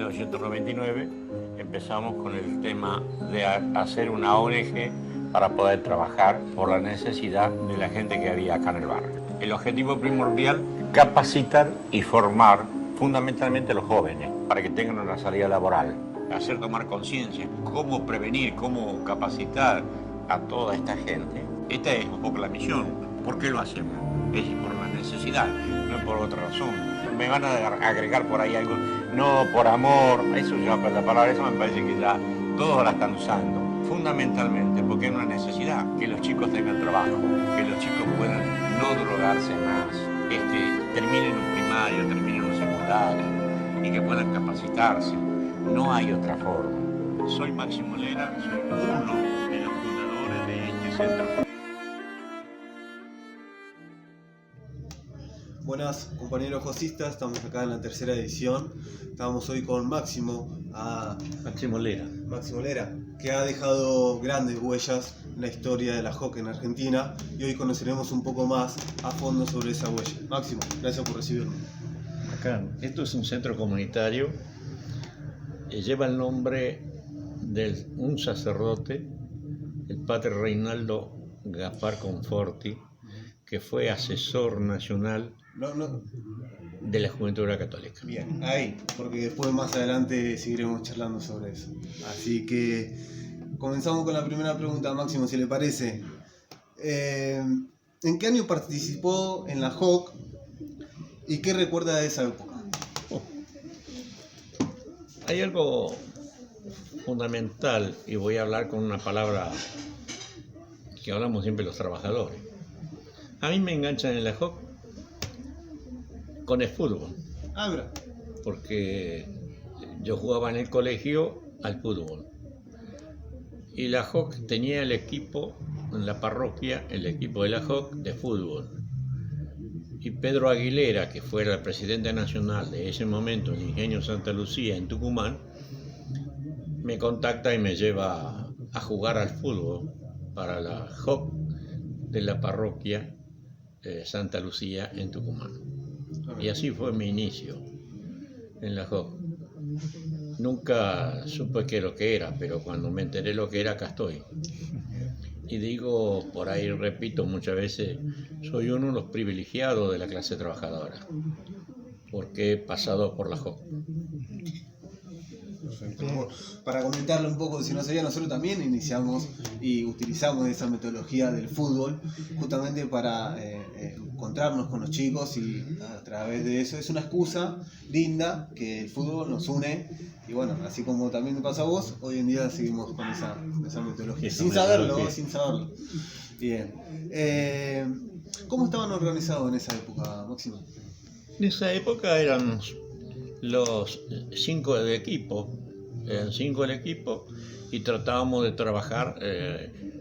1999 empezamos con el tema de hacer una ONG para poder trabajar por la necesidad de la gente que había acá en el barrio. El objetivo primordial, capacitar y formar fundamentalmente a los jóvenes para que tengan una salida laboral. Hacer tomar conciencia, cómo prevenir, cómo capacitar a toda esta gente. Esta es un poco la misión. ¿Por qué lo hacemos? Es por la necesidad, no es por otra razón. Me van a agregar por ahí algo, no por amor, eso ya, la palabra esa me parece que ya todos la están usando. Fundamentalmente porque es una necesidad, que los chicos tengan trabajo, que los chicos puedan no drogarse más, terminen un primario, terminen un secundario y que puedan capacitarse. No hay otra forma. Soy Máximo Lera, soy uno de los fundadores de este centro. Buenas compañeros josistas, estamos acá en la tercera edición. Estamos hoy con Máximo Lera, que ha dejado grandes huellas en la historia de la hockey en Argentina, y hoy conoceremos un poco más a fondo sobre esa huella. Máximo, gracias por recibirnos. Acá, esto es un centro comunitario, lleva el nombre de un sacerdote, el padre Reinaldo Gaspar Conforti, que fue asesor nacional de la Juventud Católica. Bien, ahí, porque después más adelante seguiremos charlando sobre eso. Así que comenzamos con la primera pregunta, Máximo, si le parece. ¿En qué año participó en la JOC y qué recuerda de esa época? Hay algo fundamental, y voy a hablar con una palabra que hablamos siempre los trabajadores. A mí me enganchan en la JOC con el fútbol. Mira. Porque yo jugaba en el colegio al fútbol. Y la JOC tenía el equipo, en la parroquia, el equipo de la JOC de fútbol. Y Pedro Aguilera, que fuera el presidente nacional de ese momento, el Ingenio Santa Lucía, en Tucumán, me contacta y me lleva a jugar al fútbol para la JOC de la parroquia Santa Lucía en Tucumán. Y así fue mi inicio en la JOC. Nunca supe qué lo que era, pero cuando me enteré lo que era, acá estoy. Y digo, por ahí repito muchas veces, soy uno de los privilegiados de la clase trabajadora, porque he pasado por la JOC. Perfecto. Para comentarle un poco, si no sabía, nosotros también iniciamos y utilizamos esa metodología del fútbol justamente para encontrarnos con los chicos, y a través de eso es una excusa linda que el fútbol nos une. Y bueno, así como también te pasa a vos, hoy en día seguimos con esa metodología, sin saberlo. Bien. ¿Cómo estaban organizados en esa época, Máximo? En esa época eran los 5 del equipo, y tratábamos de trabajar.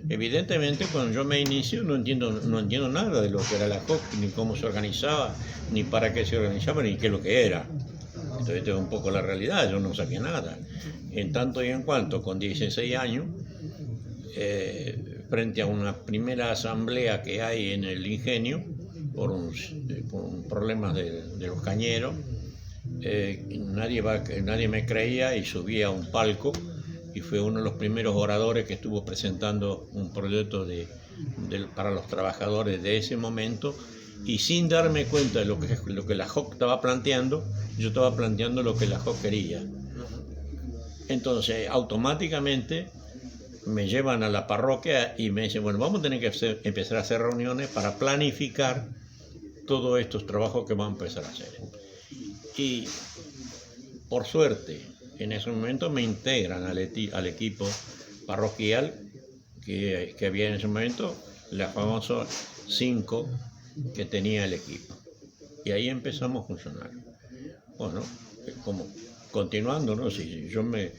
Evidentemente, cuando yo me inicio no entiendo nada de lo que era la JOC, ni cómo se organizaba, ni para qué se organizaba, ni qué es lo que era. Entonces, esta es un poco la realidad, yo no sabía nada. En tanto y en cuanto, con 16 años, frente a una primera asamblea que hay en el Ingenio, por un problemas de los cañeros, nadie me creía y subí a un palco y fue uno de los primeros oradores que estuvo presentando un proyecto para los trabajadores de ese momento, y sin darme cuenta de lo que la JOC estaba planteando, yo estaba planteando lo que la JOC quería. Entonces automáticamente me llevan a la parroquia y me dicen, bueno, vamos a tener que empezar a hacer reuniones para planificar todos estos trabajos que vamos a empezar a hacer. Y por suerte, en ese momento me integran al equipo parroquial que había en ese momento, la famosa 5 que tenía el equipo. Y ahí empezamos a funcionar. Bueno, como continuando, ¿no? Si yo me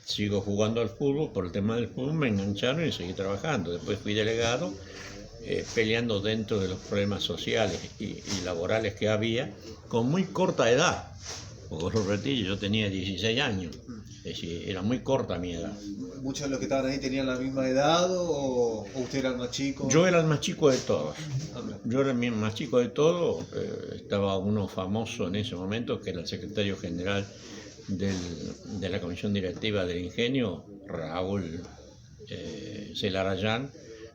sigo jugando al fútbol, por el tema del fútbol me engancharon y seguí trabajando. Después fui delegado, peleando dentro de los problemas sociales y laborales que había, con muy corta edad. Porque lo retiro, yo tenía 16 años, es decir, era muy corta mi edad. ¿Muchos de los que estaban ahí tenían la misma edad o usted era el más chico? Yo era el más chico de todos. Yo era el más chico de todos. Estaba uno famoso en ese momento, que era el secretario general de la comisión directiva del Ingenio, Raúl Celarayán,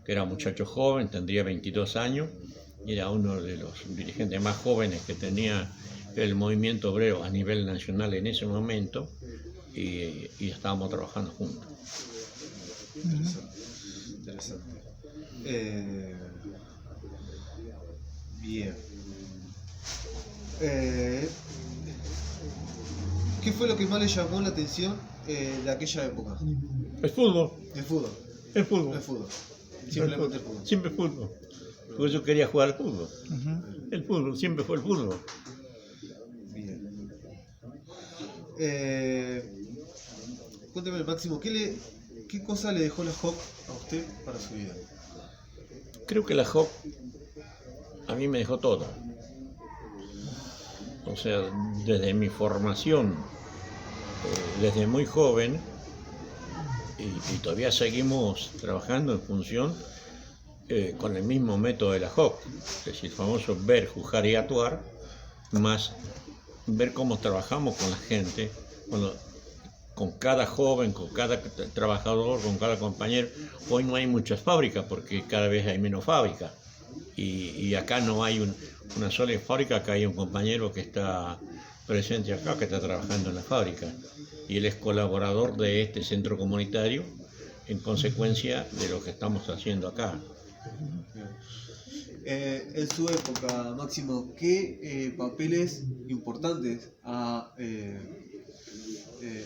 que era un muchacho joven, tendría 22 años, y era uno de los dirigentes más jóvenes que tenía el movimiento obrero a nivel nacional en ese momento, y estábamos trabajando juntos. Interesante. Bien. ¿Qué fue lo que más le llamó la atención de aquella época? El fútbol. El fútbol. El fútbol. El fútbol. Simplemente el fútbol. Siempre fútbol. Porque yo quería jugar al fútbol. El fútbol, siempre fue el fútbol. Bien. Cuéntame, Máximo, ¿qué cosa le dejó la JOC a usted para su vida? Creo que la JOC a mí me dejó todo. O sea, desde mi formación, desde muy joven, y todavía seguimos trabajando en función con el mismo método de la JOC, es decir, el famoso ver, juzgar y actuar, más ver cómo trabajamos con la gente, con cada joven, con cada trabajador, con cada compañero. Hoy no hay muchas fábricas porque cada vez hay menos fábricas, y acá no hay una sola fábrica, acá hay un compañero que está presente acá, que está trabajando en la fábrica, y él es colaborador de este centro comunitario en consecuencia de lo que estamos haciendo acá. En su época, Máximo, ¿qué papeles importantes ha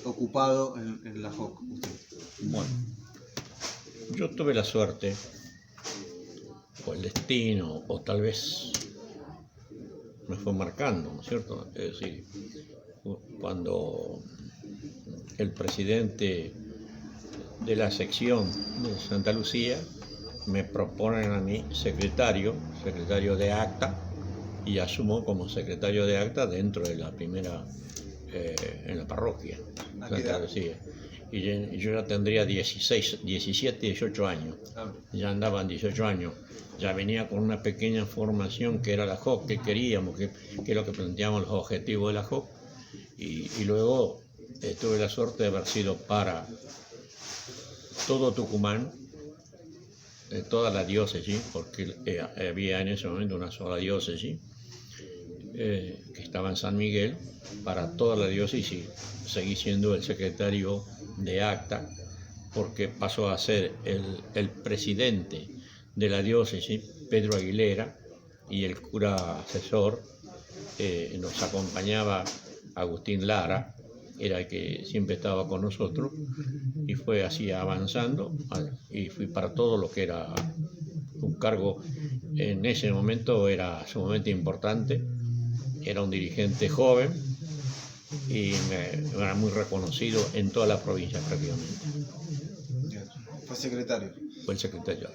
ocupado en la JOC usted? Bueno, yo tuve la suerte, o el destino, o tal vez me fue marcando, ¿no es cierto? Es decir, cuando el presidente de la sección de Santa Lucía me proponen a mí secretario de acta, y asumo como secretario de acta dentro de la primera, en la parroquia Santa Lucía. Y yo ya tendría 17, 18 años, ya andaban 18 años, ya venía con una pequeña formación que era la JOC, que queríamos, que es lo que planteamos los objetivos de la JOC, y luego tuve la suerte de haber sido para todo Tucumán, toda la diócesis, porque había en ese momento una sola diócesis, que estaba en San Miguel, para toda la diócesis. Seguí siendo el secretario de acta, porque pasó a ser el presidente de la diócesis, Pedro Aguilera, y el cura asesor nos acompañaba Agustín Lara, era el que siempre estaba con nosotros, y fue así avanzando, y fui para todo lo que era un cargo. En ese momento era sumamente importante, era un dirigente joven y era muy reconocido en toda la provincia prácticamente. Fue secretario. Fue el secretario.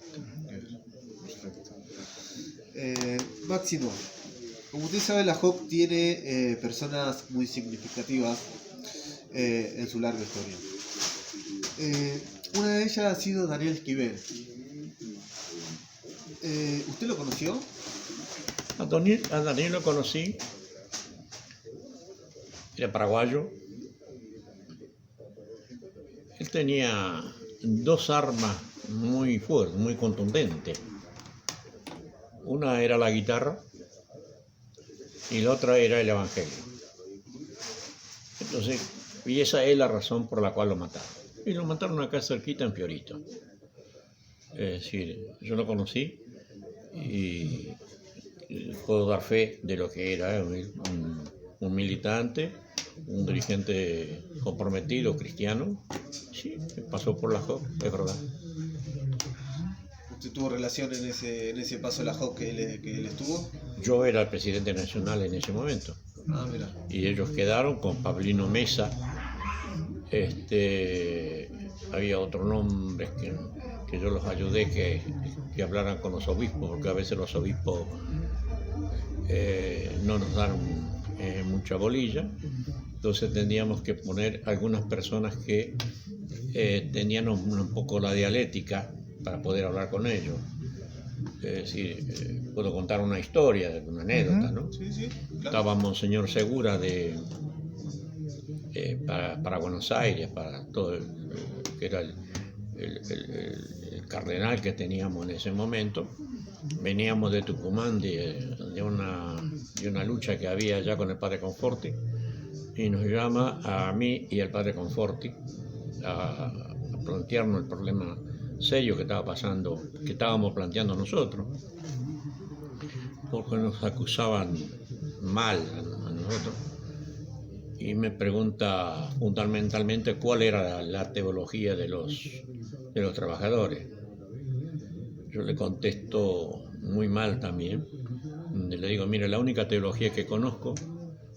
Perfecto. Máximo, como usted sabe, la JOC tiene personas muy significativas en su larga historia. Una de ellas ha sido Daniel Esquivel. ¿Usted lo conoció? A Daniel lo conocí, era paraguayo. Él tenía dos armas muy fuertes, muy contundentes. Una era la guitarra y la otra era el evangelio. Entonces, y esa es la razón por la cual lo mataron. Y lo mataron acá cerquita en Fiorito. Es decir, yo lo conocí y puedo dar fe de lo que era un militante, un dirigente comprometido, cristiano. Sí, pasó por la JOC, es verdad. ¿Usted tuvo relación en ese paso de la JOC que él estuvo? Yo era el presidente nacional en ese momento. Ah, mira. Y ellos quedaron con Pablino Mesa. Había otro nombre que yo los ayudé que hablaran con los obispos, porque a veces los obispos no nos dan mucha bolilla. Entonces tendríamos que poner algunas personas que tenían un poco la dialéctica para poder hablar con ellos. Es decir, puedo contar una historia, una anécdota, ¿no? Sí, claro. Estaba Monseñor Segura para Buenos Aires, para todo que era el cardenal que teníamos en ese momento. Veníamos de Tucumán de una lucha que había allá con el padre Conforti, y nos llama a mí y al padre Conforti a plantearnos el problema serio que estábamos planteando nosotros, porque nos acusaban mal a nosotros, y me pregunta fundamentalmente cuál era la teología de los trabajadores. Yo le contesto muy mal también, le digo, mire, la única teología que conozco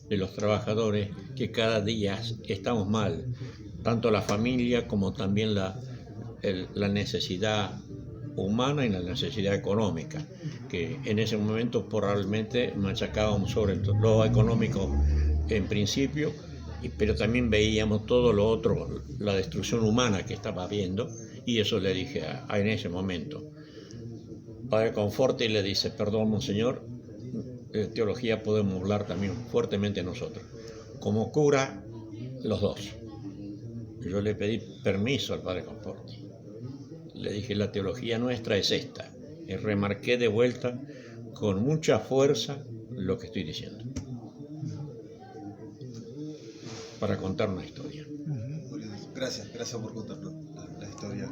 de los trabajadores, que cada día estamos mal, tanto la familia como también la necesidad humana y la necesidad económica, que en ese momento probablemente machacábamos sobre lo económico en principio, pero también veíamos todo lo otro, la destrucción humana que estaba habiendo, y eso le dije en ese momento. Padre Conforti le dice, perdón, monseñor, de teología podemos hablar también fuertemente nosotros, como cura los dos. Yo le pedí permiso al padre Conforti, le dije, la teología nuestra es esta, y remarqué de vuelta con mucha fuerza lo que estoy diciendo, para contar una historia. Gracias por contarnos la historia.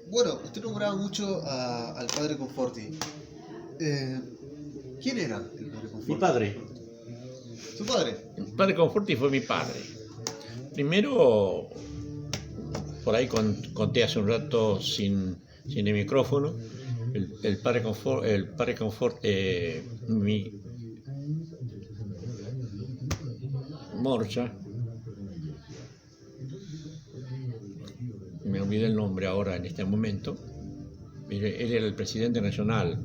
Bueno, usted nombraba mucho al padre Conforti. ¿Quién era el padre Conforti? Mi padre. ¿Su padre? El padre Conforti fue mi padre. Primero, por ahí conté hace un rato sin el micrófono, el padre Conforti, mi Morcha, me olvidé el nombre ahora en este momento, él era el presidente nacional.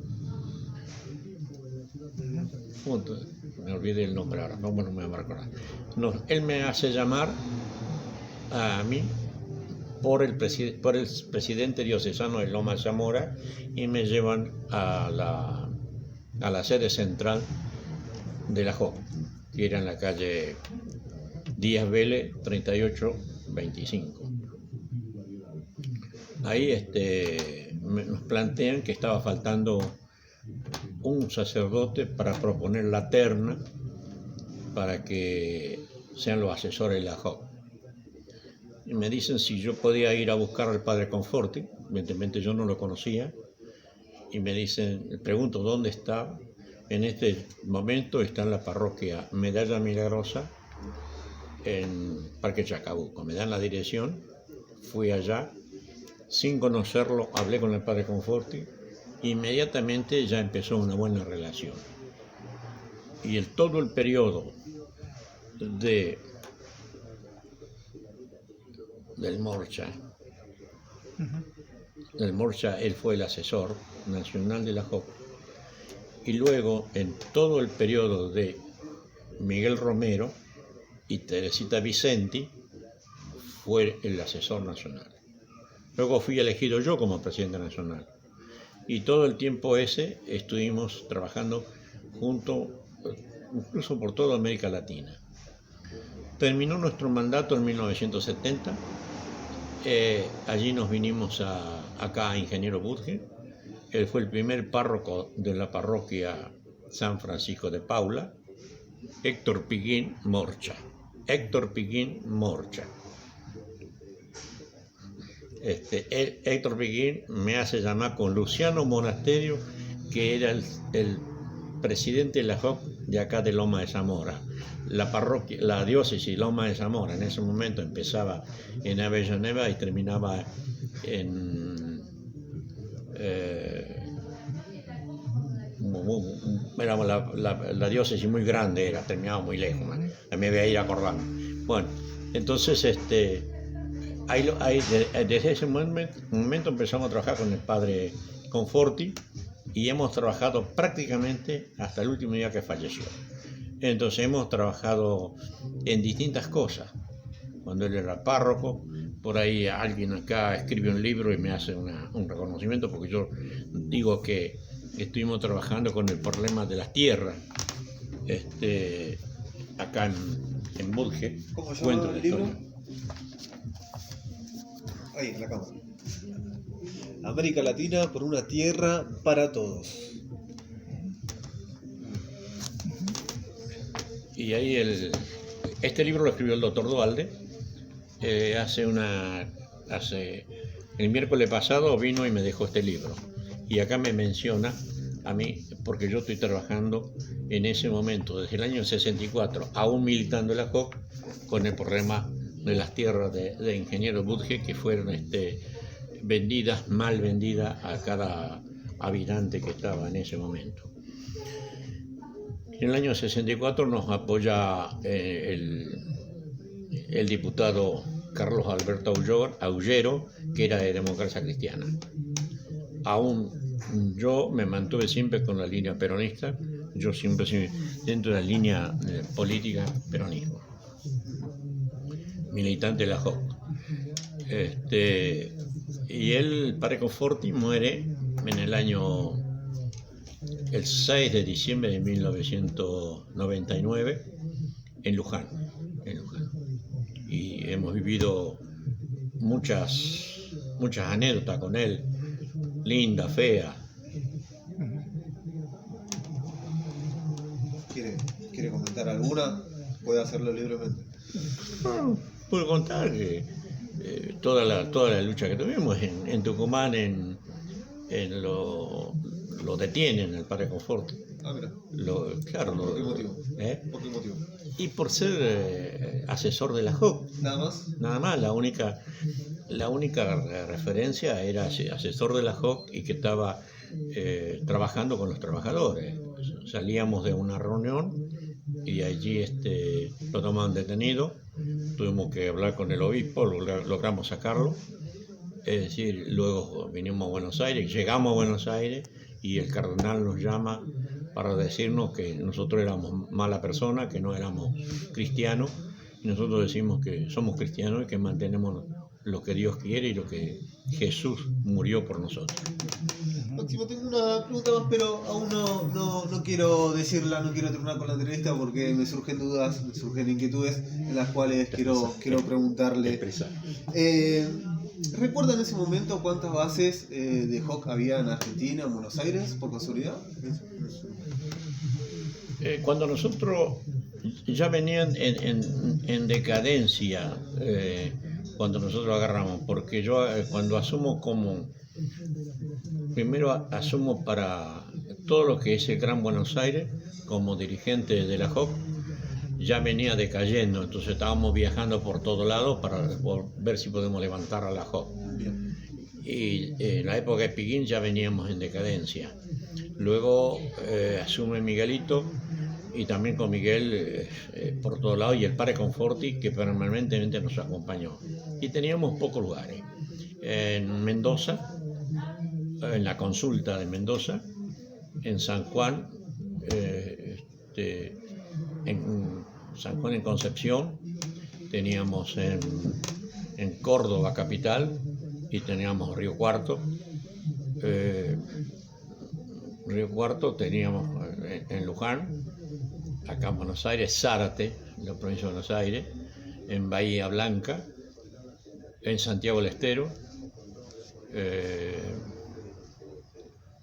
Punto. Me olvidé el nombre ahora, no me va a recordar. No, él me hace llamar a mí por el presidente diocesano de Loma de Zamora, y me llevan a la sede central de la JOC, que era en la calle Díaz Vélez 3825. Ahí nos plantean que estaba faltando un sacerdote para proponer la terna para que sean los asesores de la JOC. Y me dicen si yo podía ir a buscar al padre Conforti, evidentemente yo no lo conocía, y me dicen, le pregunto dónde está. En este momento está en la parroquia Medalla Milagrosa, en Parque Chacabuco. Me dan la dirección, fui allá, sin conocerlo, hablé con el padre Conforti, inmediatamente ya empezó una buena relación. Y todo el periodo del Morcha, él fue el asesor nacional de la JOC, y luego en todo el periodo de Miguel Romero y Teresita Vicenti fue el asesor nacional. Luego fui elegido yo como presidente nacional, y todo el tiempo ese estuvimos trabajando juntos, incluso por toda América Latina. Terminó nuestro mandato en 1970, allí nos vinimos acá a Ingeniero Budge. Él fue el primer párroco de la parroquia San Francisco de Paula, Héctor Piguín Morcha. Héctor Piguín me hace llamar con Luciano Monasterio, que era el presidente de la JOC de acá de Loma de Zamora. La diócesis Loma de Zamora en ese momento empezaba en Avellaneda y terminaba éramos la diócesis muy grande, terminaba muy lejos, me voy a ir acordando. Bueno, entonces desde ese momento empezamos a trabajar con el padre Conforti, y hemos trabajado prácticamente hasta el último día que falleció. Entonces hemos trabajado en distintas cosas. Cuando él era párroco, por ahí alguien acá escribe un libro y me hace un reconocimiento, porque yo digo que estuvimos trabajando con el problema de las tierras acá en Budge. ¿Cómo se Cuento llama la el libro? historia. Ahí, en la cámara. América Latina por una tierra para todos. Y ahí este libro lo escribió el doctor Dualde. El miércoles pasado vino y me dejó este libro. Y acá me menciona a mí, porque yo estoy trabajando en ese momento, desde el año 64, aún militando en la JOC, con el problema de las tierras de Ingeniero Budge, que fueron mal vendidas a cada habitante que estaba en ese momento. En el año 64 nos apoya el diputado Carlos Alberto Aullero, que era de Democracia Cristiana. Aún yo me mantuve siempre con la línea peronista, yo siempre dentro de la línea política peronismo, militante de la JOC. Y el padre Conforti muere en el 6 de diciembre de 1999 en Luján. Y hemos vivido muchas anécdotas con él, linda, fea. ¿Quiere comentar alguna? Puede hacerlo libremente. Puedo contar que toda la lucha que tuvimos en Tucumán, lo detienen al padre Conforti. Ah, mira. Claro, ¿Por qué motivo? ¿Por qué motivo? Y por ser asesor de la JOC. ¿Nada más? Nada más, la única referencia era asesor de la JOC y que estaba trabajando con los trabajadores. Salíamos de una reunión y allí lo tomaban detenido, tuvimos que hablar con el obispo, logramos sacarlo. Es decir, luego vinimos a Buenos Aires, llegamos a Buenos Aires y el cardenal nos llama para decirnos que nosotros éramos mala persona, que no éramos cristianos, y nosotros decimos que somos cristianos y que mantenemos lo que Dios quiere y lo que Jesús murió por nosotros. Máximo, tengo una pregunta más, pero aún no quiero decirla, no quiero terminar con la entrevista porque me surgen dudas, me surgen inquietudes en las cuales quiero preguntarle. ¿Recuerdan en ese momento cuántas bases de JOC había en Argentina, en Buenos Aires, por casualidad? Cuando nosotros ya venían en decadencia, cuando nosotros agarramos, porque yo cuando asumo primero asumo para todo lo que es el Gran Buenos Aires como dirigente de la JOC, ya venía decayendo, entonces estábamos viajando por todos lados para ver si podemos levantar a la JOC. Y en la época de Piguín ya veníamos en decadencia. Luego asume Miguelito y también con Miguel por todos lados y el padre Conforti que permanentemente nos acompañó. Y teníamos pocos lugares. En Mendoza, en la consulta de Mendoza, en San Juan, en San Juan en Concepción, teníamos en Córdoba capital y teníamos Río Cuarto. Río Cuarto teníamos en Luján, acá en Buenos Aires, Zárate, en la provincia de Buenos Aires, en Bahía Blanca, en Santiago del Estero.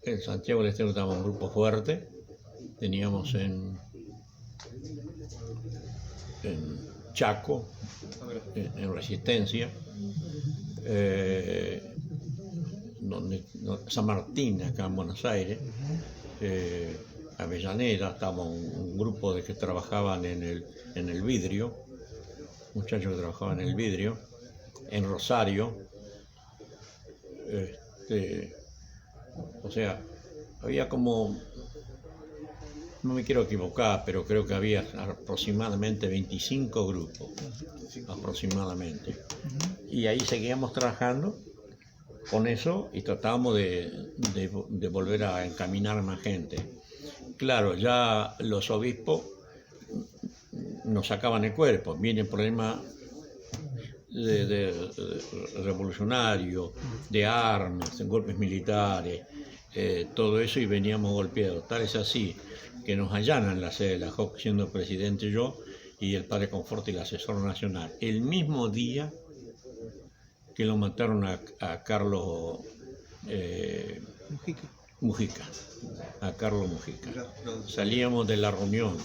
En Santiago del Estero estábamos un grupo fuerte, teníamos en Chaco, en Resistencia, San Martín, acá en Buenos Aires, Avellaneda, estábamos un grupo de que trabajaban en el vidrio, muchachos que trabajaban en el vidrio, en Rosario, o sea, había como, no me quiero equivocar, pero creo que había aproximadamente 25 grupos, aproximadamente. Y ahí seguíamos trabajando con eso y tratábamos de volver a encaminar más gente. Claro, ya los obispos nos sacaban el cuerpo, viene el problema de revolucionario, de armas, de golpes militares, todo eso y veníamos golpeados. Tal es así que nos allanan la sede de la JOC siendo presidente yo y el padre Conforti, el asesor nacional, el mismo día que lo mataron a Carlos Mujica, a Carlos Mujica. Salíamos de la reunión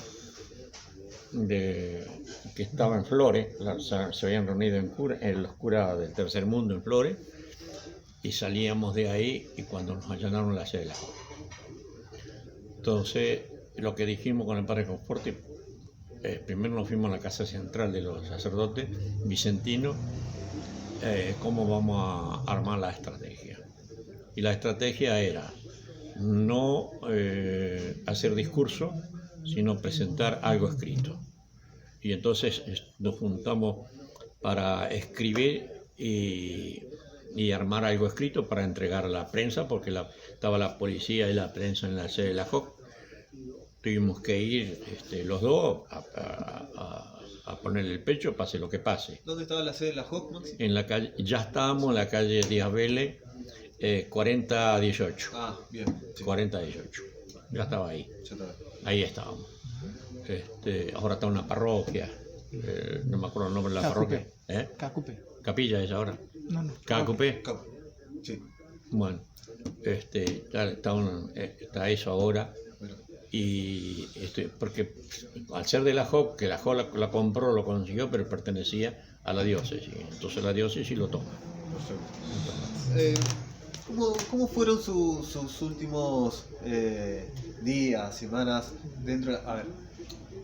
que estaba en Flores, se habían reunido en los curas del Tercer Mundo en Flores, y salíamos de ahí y cuando nos allanaron la sede de la JOC. Entonces, lo que dijimos con el padre Conforti, primero nos fuimos a la casa central de los sacerdotes vicentinos, cómo vamos a armar la estrategia. Y la estrategia era no hacer discurso, sino presentar algo escrito. Y entonces nos juntamos para escribir y armar algo escrito para entregar a la prensa, porque estaba la policía y la prensa en la sede de la JOC. Tuvimos que ir los dos a ponerle el pecho, pase lo que pase. ¿Dónde estaba la sede de la JOC, Maxi? En la calle, ya estábamos en la calle Díaz Vélez, 4018. Ah, bien. Sí. 4018. Ya estaba ahí. Ya estaba. Ahí estábamos. Ahora está una parroquia. No me acuerdo el nombre de la parroquia. Cacupe. Capilla es ahora. No. Cacupe. Sí. Bueno, está eso ahora. Y porque al ser de la JOC, que la JOC la compró, lo consiguió, pero pertenecía a la diócesis. Entonces la diócesis lo toma. ¿Cómo fueron sus últimos días, semanas dentro de, a ver,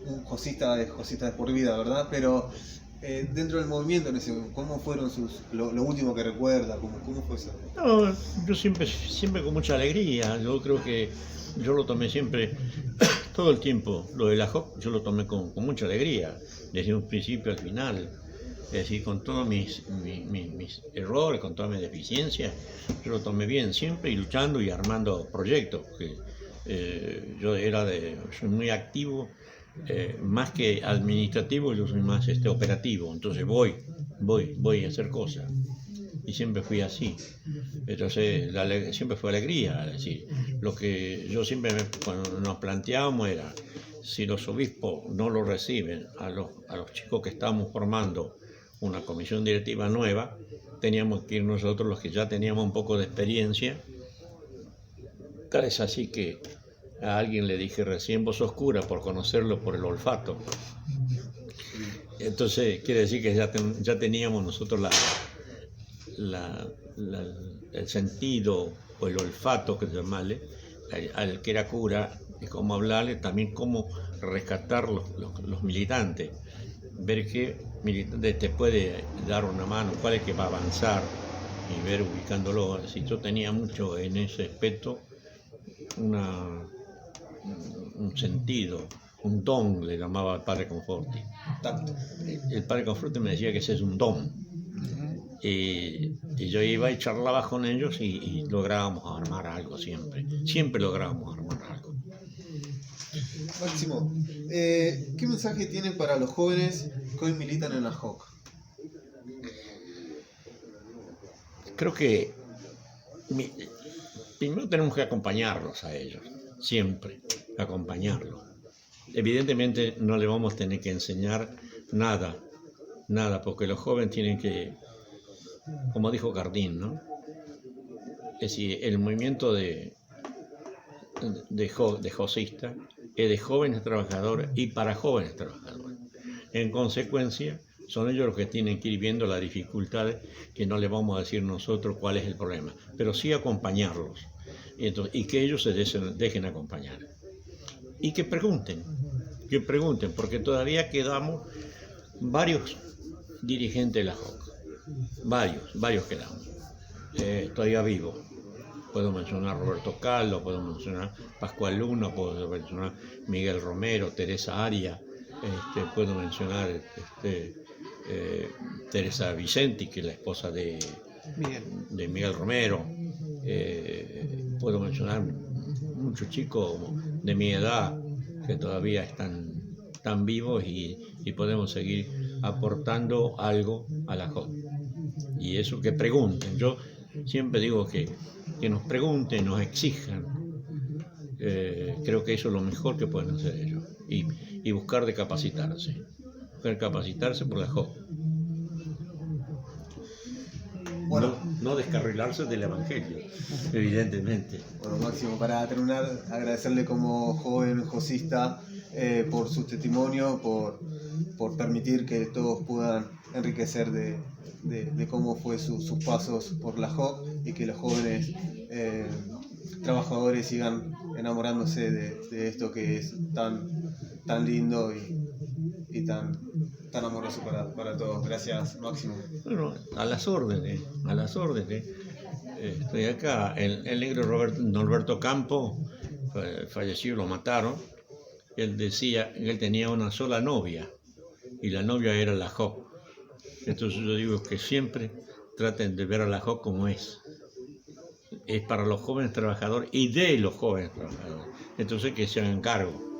un josista es josista de por vida, ¿verdad? Pero dentro del movimiento, ¿cómo fueron lo último que recuerda? ¿Cómo fue eso? No, yo siempre con mucha alegría. Yo creo que yo lo tomé siempre, todo el tiempo, lo de la JOC, yo lo tomé con mucha alegría, desde un principio al final. Es decir, con todos mis errores, con todas mis deficiencias, yo lo tomé bien siempre y luchando y armando proyectos. Porque, yo soy muy activo, más que administrativo, yo soy más operativo. Entonces voy a hacer cosas. Y siempre fui así. Entonces siempre fue alegría. Es decir, lo que yo siempre cuando nos planteábamos era, si los obispos no lo reciben a los chicos que estábamos formando una comisión directiva nueva, teníamos que ir nosotros, los que ya teníamos un poco de experiencia. Tal es así que a alguien le dije recién, vos sos cura, por conocerlo por el olfato. Entonces quiere decir que ya teníamos nosotros el sentido o el olfato, que llamarle, al que era cura, y cómo hablarle, también cómo rescatar los militantes, ver qué militante te puede dar una mano, cuál es que va a avanzar y ver ubicándolo. Así, yo tenía mucho en ese aspecto un sentido, un don, le llamaba al padre Conforti. El padre Conforti me decía que ese es un don. Y yo iba y charlaba con ellos y lográbamos armar algo siempre lográbamos armar algo. Máximo, ¿qué mensaje tienen para los jóvenes que hoy militan en la JOC? Creo que primero tenemos que acompañarlos a ellos, siempre acompañarlos. Evidentemente no le vamos a tener que enseñar nada, porque los jóvenes tienen que, como dijo Cardín, ¿no? Es decir, el movimiento de josista es de jóvenes trabajadores y para jóvenes trabajadores. En consecuencia, son ellos los que tienen que ir viendo las dificultades, que no les vamos a decir nosotros cuál es el problema, pero sí acompañarlos. Y que ellos se dejen acompañar. Y que pregunten, porque todavía quedamos varios dirigentes de la JOC. Varios quedamos. Todavía vivos. Puedo mencionar Roberto Caldo, puedo mencionar Pascual Luna, puedo mencionar Miguel Romero, Teresa Aria, puedo mencionar Teresa Vicenti, que es la esposa de Miguel Romero. Puedo mencionar muchos chicos de mi edad que todavía están vivos y podemos seguir aportando algo a la JOC. Y eso, que pregunten. Yo siempre digo que nos pregunten, nos exijan. Creo que eso es lo mejor que pueden hacer ellos. Y buscar de capacitarse. mujer capacitarse por la JOC. Bueno. No descarrilarse del Evangelio, evidentemente. Bueno, Máximo, para terminar, agradecerle como joven josista por su testimonio, por permitir que todos puedan enriquecer de cómo fue sus pasos por la JOC y que los jóvenes trabajadores sigan enamorándose de esto que es tan lindo y tan amoroso para todos. Gracias, Máximo. Bueno, a las órdenes. Estoy acá. El negro Norberto Campo falleció, lo mataron. Él decía que él tenía una sola novia y la novia era la JOC. Entonces yo digo que siempre traten de ver a la JOC como es. Es para los jóvenes trabajadores y de los jóvenes trabajadores. Entonces que se hagan cargo.